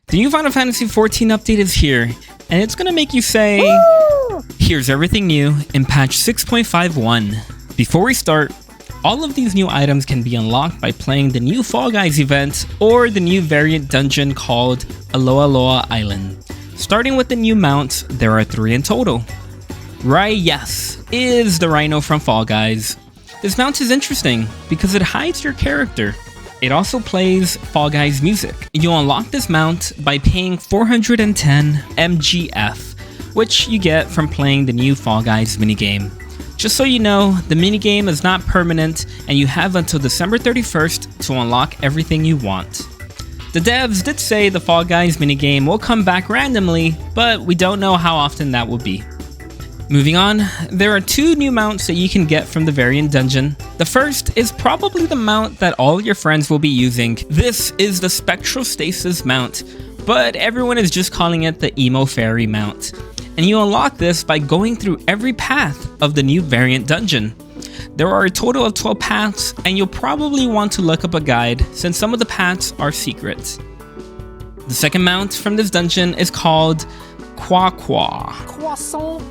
The new Final Fantasy XIV update is here, and it's gonna make you say, woo! Here's everything new in patch 6.51. Before we start, all of these new items can be unlocked by playing the new Fall Guys event or the new variant dungeon called Aloha Island. Starting with the new mounts, there are 3 in total. Yes, is the Rhino from Fall Guys. This mount is interesting because it hides your character. It also plays Fall Guys music. You'll unlock this mount by paying 410 MGF, which you get from playing the new Fall Guys minigame. Just so you know, the minigame is not permanent and you have until December 31st to unlock everything you want. The devs did say the Fall Guys minigame will come back randomly, but we don't know how often that will be. Moving on, there are 2 new mounts that you can get from the variant dungeon. The first is probably the mount that all your friends will be using. This is the Spectral Stasis mount, but everyone is just calling it the Emo Fairy mount. And you unlock this by going through every path of the new variant dungeon. There are a total of 12 paths, and you'll probably want to look up a guide since some of the paths are secrets. The second mount from this dungeon is called Croissant.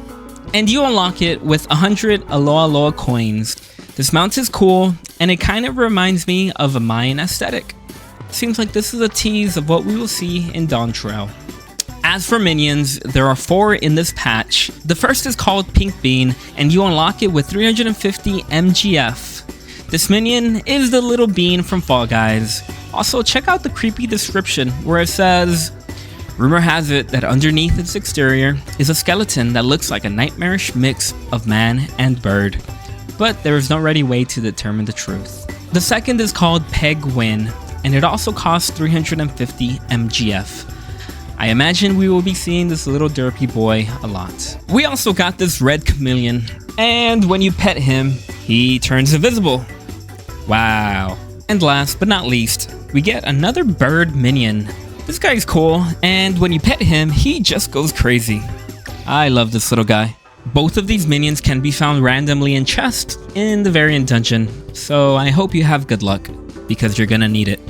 And you unlock it with 100 Aloha coins. This mount is cool, and it kind of reminds me of a Mayan aesthetic. Seems like this is a tease of what we will see in Dawn Trail. As for minions, there are 4 in this patch. The first is called Pink Bean, and you unlock it with 350 MGF. This minion is the little bean from Fall Guys. Also, check out the creepy description where it says, rumor has it that underneath its exterior is a skeleton that looks like a nightmarish mix of man and bird, but there is no ready way to determine the truth. The second is called Peg Win, and it also costs 350 MGF. I imagine we will be seeing this little derpy boy a lot. We also got this red chameleon, and when you pet him, he turns invisible. Wow. And last but not least, we get another bird minion. This guy's cool, and when you pet him, he just goes crazy. I love this little guy. Both of these minions can be found randomly in chests in the variant dungeon, so I hope you have good luck, because you're gonna need it.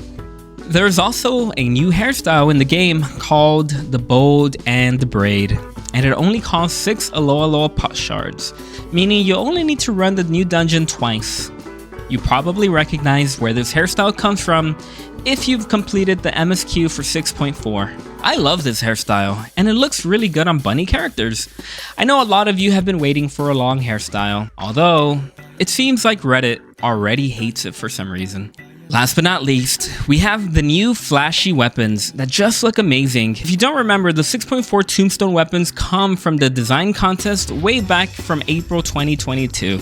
There's also a new hairstyle in the game called the Bold and the Braid, and it only costs 6 Aloha pot shards, meaning you only need to run the new dungeon twice. You probably recognize where this hairstyle comes from if you've completed the MSQ for 6.4. I love this hairstyle, and it looks really good on bunny characters. I know a lot of you have been waiting for a long hairstyle, although it seems like Reddit already hates it for some reason. Last but not least, we have the new flashy weapons that just look amazing. If you don't remember, the 6.4 Tombstone weapons come from the design contest way back from April 2022.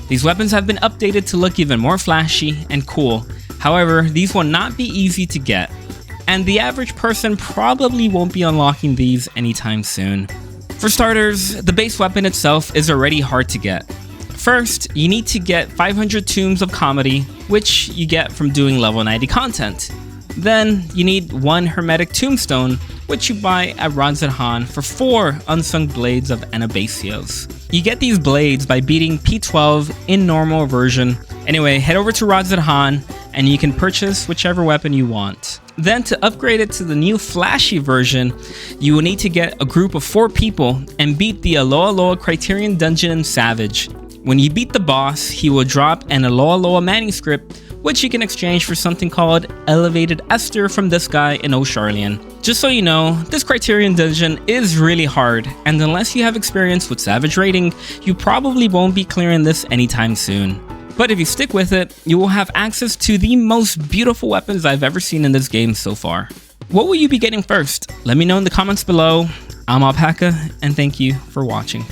These weapons have been updated to look even more flashy and cool. However, these will not be easy to get, and the average person probably won't be unlocking these anytime soon. For starters, the base weapon itself is already hard to get. First, you need to get 500 Tombs of Comedy, which you get from doing level 90 content. Then, you need 1 Hermetic Tombstone, which you buy at Ranzan for 4 Unsung Blades of Anabasios. You get these blades by beating P12 in normal version. Anyway, head over to Ranzan and you can purchase whichever weapon you want. Then to upgrade it to the new flashy version, you will need to get a group of 4 people and beat the Aloha Criterion Dungeon in Savage. When you beat the boss, he will drop an Aloha manuscript, which you can exchange for something called Elevated Esther from this guy in O'Sharlian. Just so you know, this Criterion Dungeon is really hard, and unless you have experience with Savage raiding, you probably won't be clearing this anytime soon. But if you stick with it, you will have access to the most beautiful weapons I've ever seen in this game so far. What will you be getting first? Let me know in the comments below. I'm Alpaca, and thank you for watching.